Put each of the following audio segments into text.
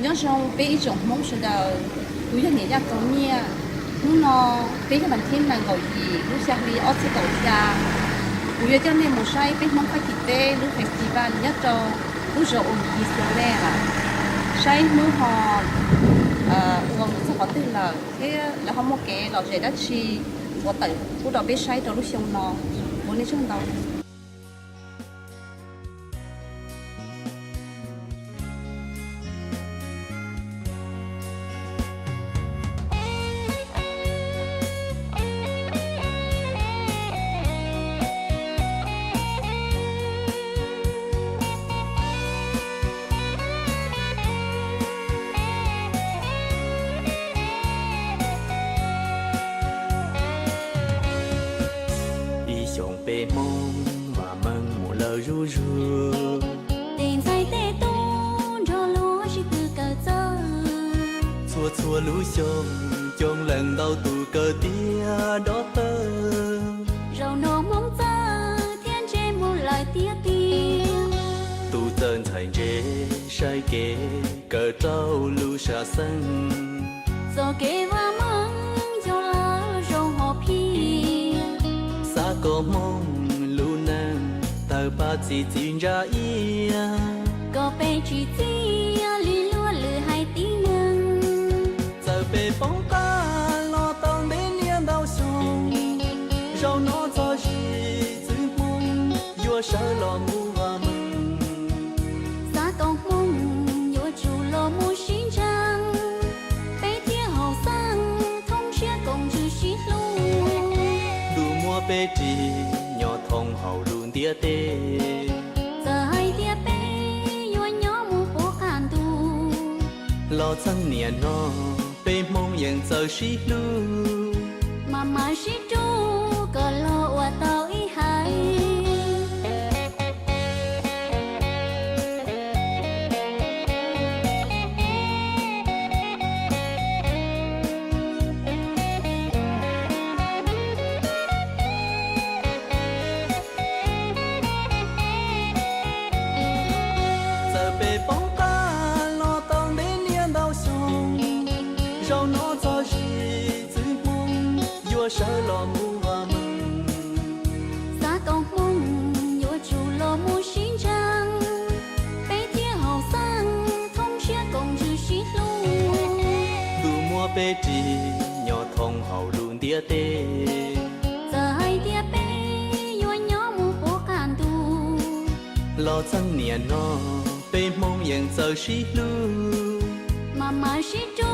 nhớ rằng bây giờ mong sự đầu bây giờ nhớ ra có nia lúc nó bây giờ mình thiên là gọi gì lúc sáng đi ở trên tổ gia bây giờ cho nên một sai bây mong phải kịp tê lúc festival nhất cho lúc giờ ôn gì xuống đây à sai lúc họ còn sẽ có từ là thế là họ một cái là sẽ đắt chi có tới lúc đó biết sai cho lúc xong nó muốn đi chung đâu bề mông và mừng một lời ru ru tình say tê tu cho lúa chỉ từ cờ giờ xua xua lũ sông trong lần đầu tụ cờ tia đó tơ rau nô mong giờ thiên chế một lời tia tia tụ tên thành rễ sai kế cờ trâu lũ xa sân giờ kế và mong cho lá rau họ phi xa có mong lũ nàng tờ ba chỉ tin ra ia có bê chỉ tia lì lúa lử hai tí nâng giờ bề bóng ta lo tông đến niên đau sông rau nó cho gì giữ mong vua sợ lo ngu và mừng xa con mong nhớ chủ lo mua xin trang bê tia hậu sang thông chia công chữ xí luôn đủ mua bê trì nhỏ thông hậu luôn tia tê giờ hai tia bê nhớ nhớ mua bố càn tu lo chẳng niên nó bê mong nhận giờ xí luôn mà xí tru cờ lo qua tao ý hay giờ bề bóng ta lo tông đến niên đau sông rau nó cho gì giữ mong vua sợ lo ngu và mừng xa con mong nhớ chủ lo mua xin trang bê tia hậu sang thông chia công chữ xí luôn đủ mua bê trì nhỏ thông hậu luôn tia tê giờ hai tia bê nhớ nhớ mua bố càn tu lo chẳng niên nó bê mong nhận giờ xí luôn mà xí tru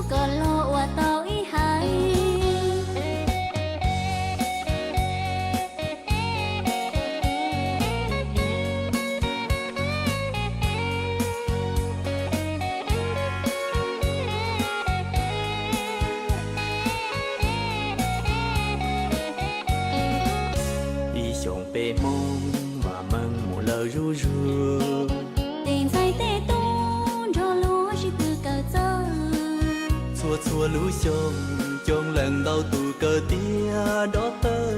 cờ lo qua tao ý hay đi xuống bề mông và mừng một lời ru ru tình say tê tu cho lúa chỉ từ cờ giờ xua xua lũ sông trong lần đầu tụ cờ tia đó tơ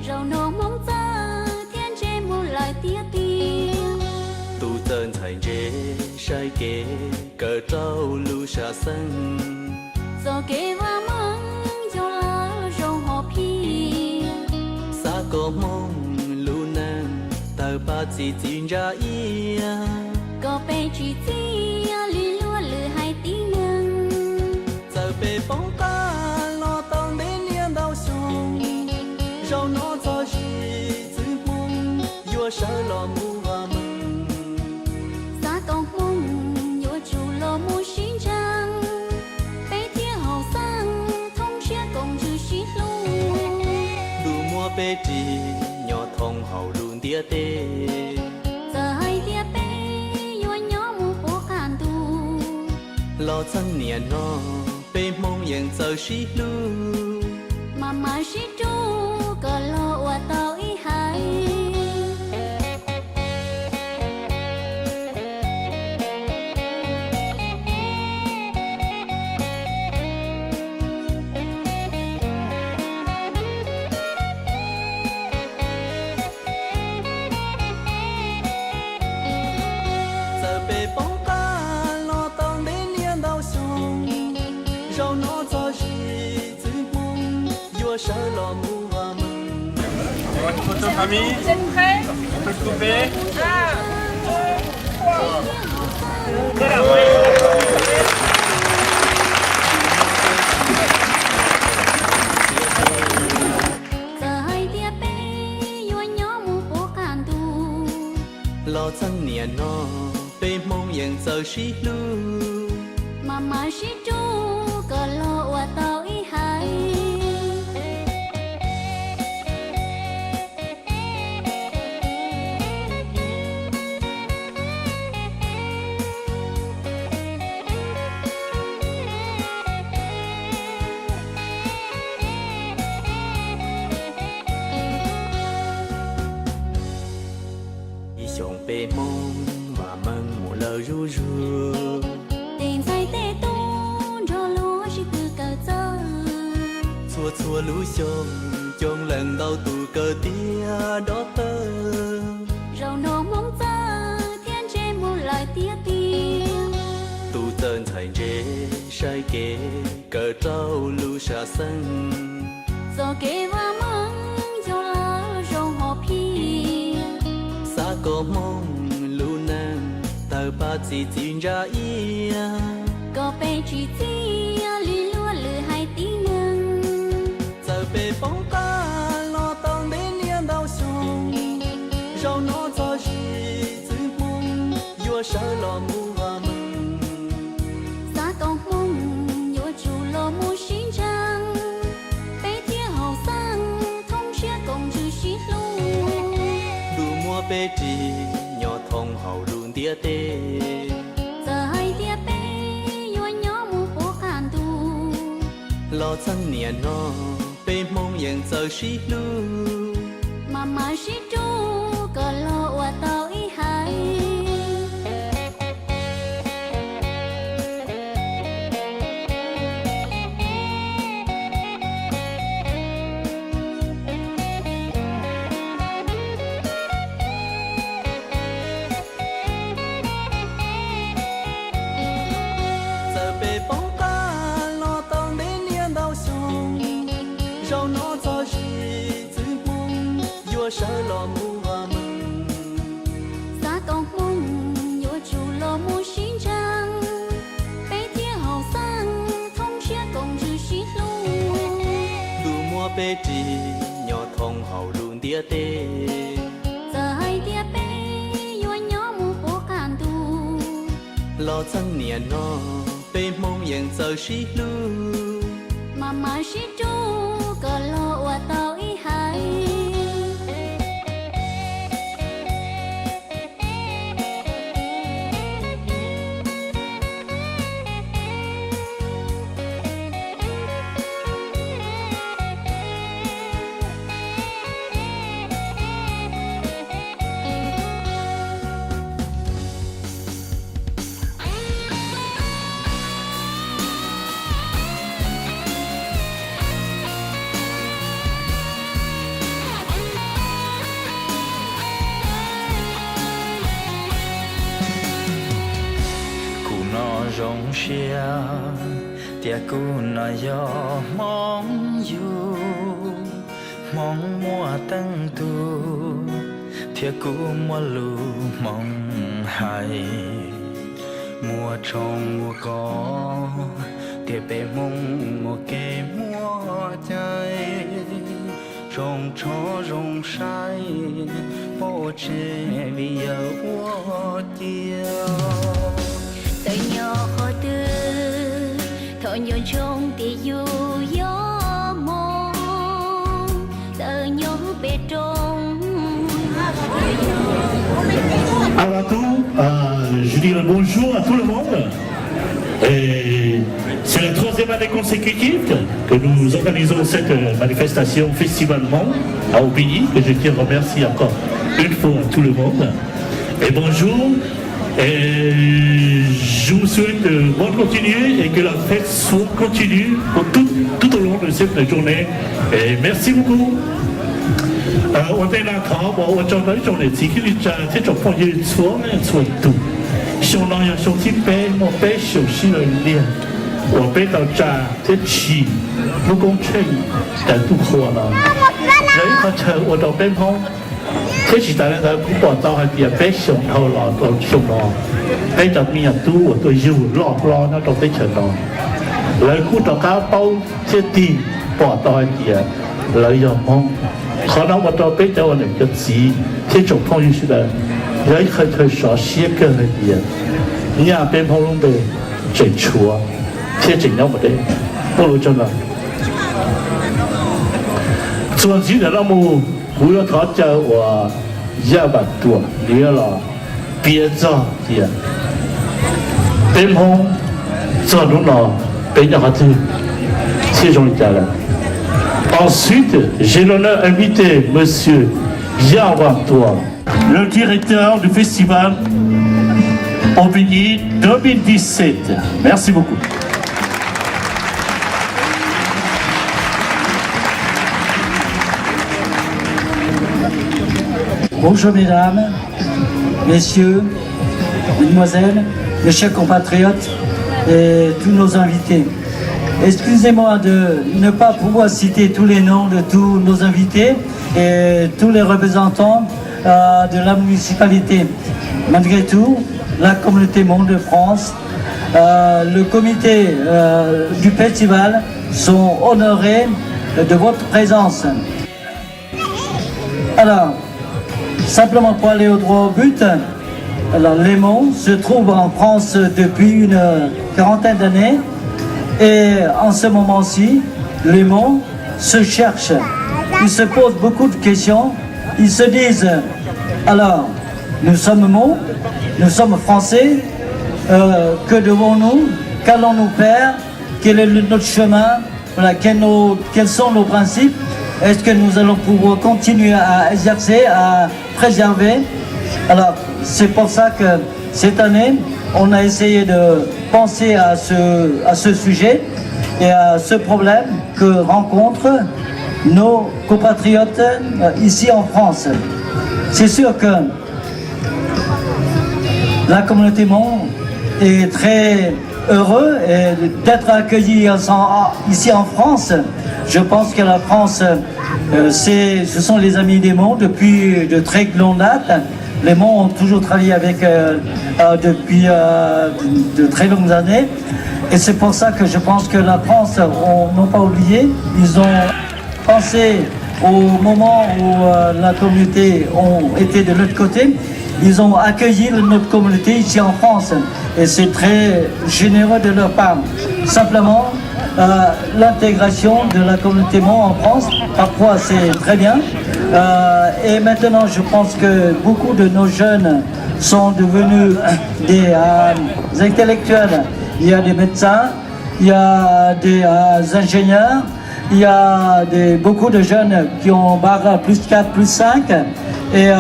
rau nô mong giờ thiên chế một lời tia tia tụ tên thành rễ sai kế cờ trâu lũ xa sân giờ kế và mong cho lá rau họ phi xa có mong lũ nàng tờ ba chỉ tin ra ia có bê chỉ tia lì lúa lử hai tí nâng giờ bề bóng ta lo tông đến niên đau sông rau nó cho gì giữ mong vua sợ lo ngu và mừng xa con mong nhớ chủ lo mua xin trang bê tia hậu sang thông chia công chữ xí luôn đủ mua bê trì nhỏ thông hậu luôn tia tê giờ hai tia bê nhớ nhớ mua bố càn tu lo chẳng niên nó bê mong nhận giờ xí luôn mà xí tru cờ lo qua tao ý hay giờ bề bóng ta lo 我手老母我们。 On va une photo famille. Vous êtes prêts? On peut se couper. 老曾年喏，被梦魇走西路。妈妈是猪，个罗我到一海。一雄被梦，我们木了如如。 Tình say tê tung, cho lúa chỉ từ cờ giờ. Chua chua lũ sông, chông lần đầu tụ cờ tia đó tơ. Rau nô mong giờ, thiên chế một lời tia tia. Tụ tên thành rễ, sai kế, cờ trâu lũ xa sân. Giờ kế hoa mong, cho lỡ rau hồ phi. Xa có mong lũ nàng, tờ ba chỉ tin ra ia. Có bê chỉ tia, lì lúa lử hai tí nâng. Giờ bê bóng ta, lo tông đến niên đau sông. Rau nó cho gì giữ mong, vua sợ lo mu và mừng. Giá công mong, nhớ chủ lô mu xin trăng. Bê tia hậu sang, thông chia công chữ xí lũ. Đủ mua bê trì, nhỏ thông hậu rùn tia tê. Giờ hai tia bê, nhớ nhớ mu bố càn tu. Lo chẳng niên nó, bê mong nhận giờ xí lưu. Mama si tu, cờ lô wa tao ý hai. Giờ bê bóng ta, lo tông đến niên đau sông. Rau nó cho gì giữ mong, vua sợ lo mu và mừng. Giá công mong, nhớ chủ lô mu xin trăng. Bê tia hậu sang, thông chia công chữ xí lũ. Đủ mua bê trì, nhỏ thông hậu rùn tia tê. Giờ hai tia bê, nhớ nhớ mu bố càn tu. Lo chẳng niên nó, bê mong nhận giờ xí lưu. Mama si tu, cờ lô wa tao ý hai. rong xia tia cu na yo mong yu mong mua tăng tu tia cu mua lu mong hai mua trong mua có tia bề mong mua kê mua trái rong cho rong sai bộ chế vì giờ mua tiêu tới nhỏ khó tư thọ nhỏ trong thì dù gió mong tới nhỏ bề trong. Avant tout, je dirais bonjour à tout le monde. C'est la troisième année consécutive que nous organisons cette manifestation Festival Monde à Aubigny, que je tiens à remercier encore une fois à tout le monde. Et bonjour, et je vous souhaite de bonne continuer et que la fête soit continue pour tout au long de cette journée. Et merci beaucoup. 我哋嗱講，我做到做嚟自己就即係做放嘢錯咧錯度，上來又上天俾我俾小事嚟練，我被到家这起不公正但不可能有一个车我到边旁这是在那个广州还比被熊头了到熊了被到มีตู้我ตัวอยู่รอนะ到被车了เลยกูต่อก้าวเป้าเจดีปอดต่อยเดียเลยยอมมองขอน้องว่าต่อไปเจ้าหนึ่งจะสีที่จงพงอยู่สุดเลยเลยเคยสอนเสียเกินเดียเนี่ยเป็นพงลงไปใจชัวที่จริงแล้วหมดเลย不如真的ส่วนที่เรามูกู要讨教我100多年了别着的เป็นพง做农老被人家其中一家人。Ensuite, j'ai l'honneur d'inviter Monsieur Jean Wantois, le directeur du festival Aubigny 2017. Merci beaucoup. Bonjour mesdames, messieurs, mesdemoiselles, mes chers compatriotes et tous nos invités. Excusez-moi de ne pas pouvoir citer tous les noms de tous nos invités et tous les représentants de la municipalité. Malgré tout, la communauté Monde de France, le comité du festival sont honorés de votre présence. Alors, simplement pour aller au droit au but, alors Lémont se trouve en France depuis une quarantaine d'années et en ce moment-ci, Lémont se cherche. Ils se posent beaucoup de questions. Ils se disent, alors, nous sommes Monts, nous sommes Français, que devons-nous, qu'allons-nous faire, quel est notre chemin, voilà, quels sont nos principes, est-ce que nous allons pouvoir continuer à exercer, à préserver. Alors, c'est pour ça que cette année, on a essayé de penser à ce sujet et à ce problème que rencontrent nos compatriotes ici en France. C'est sûr que la communauté Monts est très heureux d'être accueilli ici en France. Je pense que la France, ce sont les amis des Monts depuis de très longue date. Les Monts ont toujours travaillé avec depuis de très longues années. Et c'est pour ça que je pense que la France n'ont pas oublié. Ils ont pensé au moment où la communauté ont été de l'autre côté. Ils ont accueilli notre communauté ici en France. Et c'est très généreux de leur part. Simplement, l'intégration de la communauté Monts en France, parfois c'est très bien. Et maintenant, je pense que beaucoup de nos jeunes sont devenus des intellectuels. Il y a des médecins, il y a des ingénieurs, il y a beaucoup de jeunes qui ont barre plus 4, plus 5. Et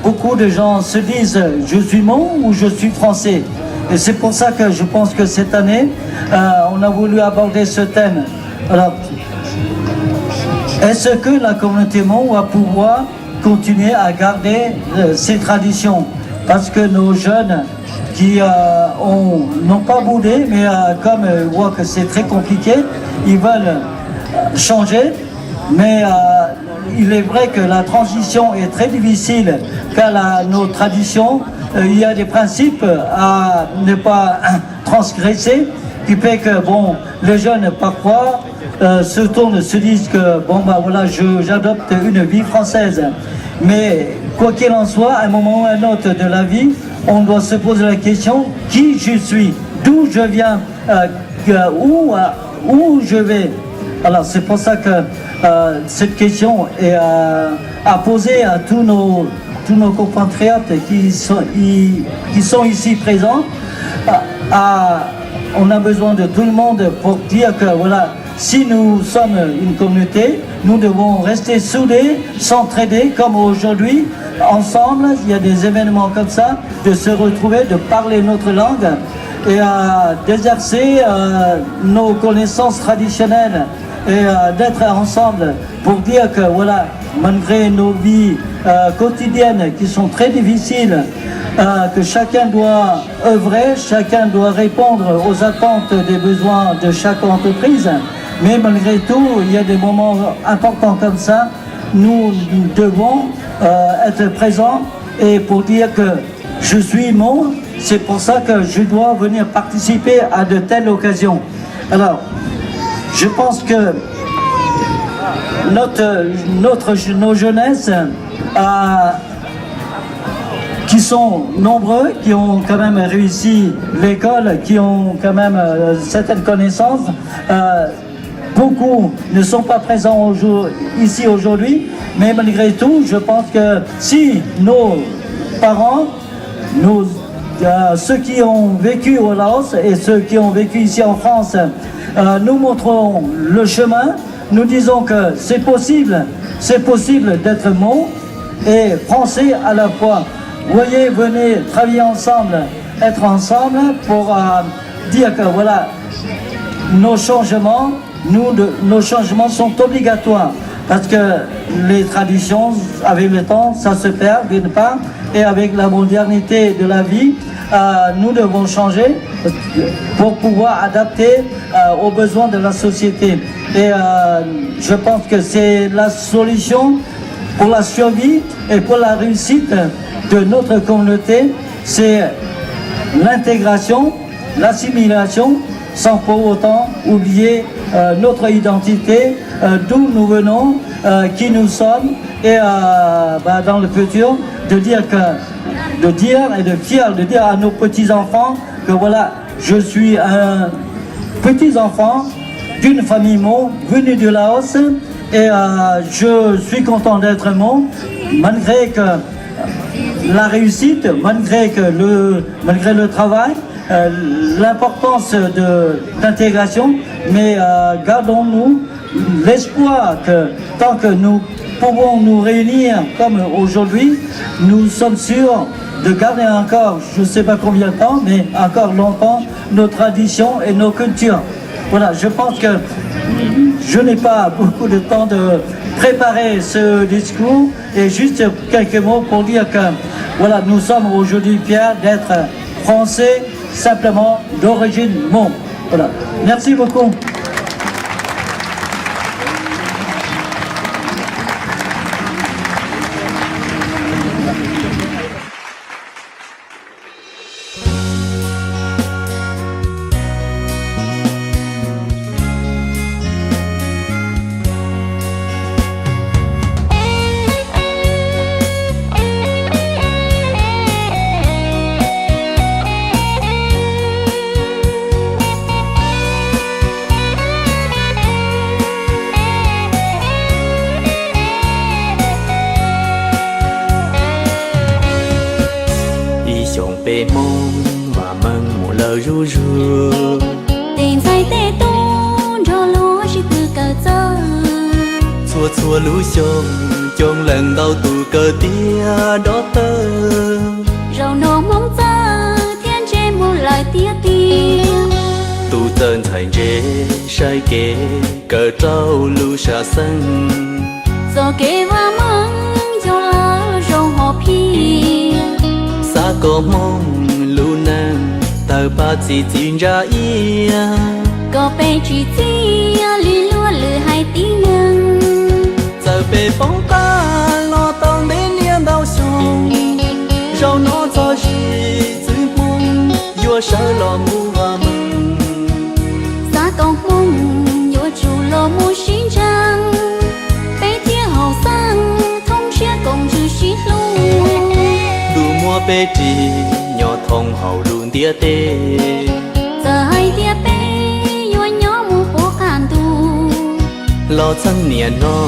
beaucoup de gens se disent, je suis Mont ou je suis français. Et c'est pour ça que je pense que cette année, on a voulu aborder ce thème. Alors, est-ce que la communauté Mont va pouvoir continuer à garder ces traditions? Parce que nos jeunes qui n'ont pas boudé, mais comme ils voient que c'est très compliqué, ils veulent changer. Mais il est vrai que la transition est très difficile car nos traditions, il y a des principes à ne pas transgresser qui fait que bon, les jeunes parfois se tournent, se disent que bon bah voilà, j'adopte une vie française. Mais quoi qu'il en soit, à un moment ou à un autre de la vie, on doit se poser la question qui je suis, d'où je viens, où je vais. Alors c'est pour ça que cette question est à poser à tous nos compatriotes qui sont ici présents. On a besoin de tout le monde pour dire que voilà, si nous sommes une communauté, nous devons rester soudés, s'entraider comme aujourd'hui, ensemble. Il y a des événements comme ça, de se retrouver, de parler notre langue et d'exercer nos connaissances traditionnelles et d'être ensemble pour dire que voilà, malgré nos vies quotidiennes qui sont très difficiles, que chacun doit œuvrer, chacun doit répondre aux attentes des besoins de chaque entreprise, mais malgré tout, il y a des moments importants comme ça, nous devons être présents et pour dire que je suis Hmong, c'est pour ça que je dois venir participer à de telles occasions. Alors, je pense que nos jeunesses, qui sont nombreux, qui ont quand même réussi l'école, qui ont quand même certaines connaissances, beaucoup ne sont pas présents ici aujourd'hui, mais malgré tout, je pense que si nos parents, ceux qui ont vécu au Laos et ceux qui ont vécu ici en France, nous montrons le chemin, nous disons que c'est possible d'être Hmong et français à la fois. Voyez, venez travailler ensemble, être ensemble pour dire que voilà, nos changements sont obligatoires parce que les traditions, avec le temps, ça se perd d'une part, et avec la modernité de la vie, nous devons changer pour pouvoir adapter aux besoins de la société. Et je pense que c'est la solution pour la survie et pour la réussite de notre communauté, c'est l'intégration, l'assimilation, sans pour autant oublier notre identité, d'où nous venons, qui nous sommes, et dans le futur, de dire à nos petits-enfants que voilà, je suis un petit-enfant d'une famille Hmong venue du Laos, et je suis content d'être Hmong, malgré que la réussite, malgré le travail, l'importance d'intégration, mais gardons-nous l'espoir que tant que nous pouvons nous réunir comme aujourd'hui, nous sommes sûrs de garder encore, je ne sais pas combien de temps, mais encore longtemps, nos traditions et nos cultures. Voilà, je pense que je n'ai pas beaucoup de temps de préparer ce discours et juste quelques mots pour dire que voilà, nous sommes aujourd'hui fiers d'être français, simplement d'origine Hmong. Voilà, merci beaucoup. bề mông và mừng một lời ru ru tình say tê tu cho lúa chỉ từ cờ giờ xua xua lũ sông trong lần đầu tụ cờ tia đó tơ rau nó mong giờ thiên trên một lời tia tia tụ tên thành rễ sai kế cờ trâu lũ xa sân giờ kế và mong cho lá rau họ phi xa có mong lũ nàng tờ ba chỉ tin ra ia có bê chỉ tia lì lúa lử hai tí nâng giờ về bóng ta lo tông đến niềm đau sông rau nó cho gì giữ mong vua sợ lo mua và mừng xa công mong vua chủ lo mua xin trang bê tia hậu sang thông chia công chữ xí luôn đủ mua bê trì nhỏ thông hậu luôn tia tê giờ hai tia bê vua nhỏ mua phố càn tu lo chân niềm nó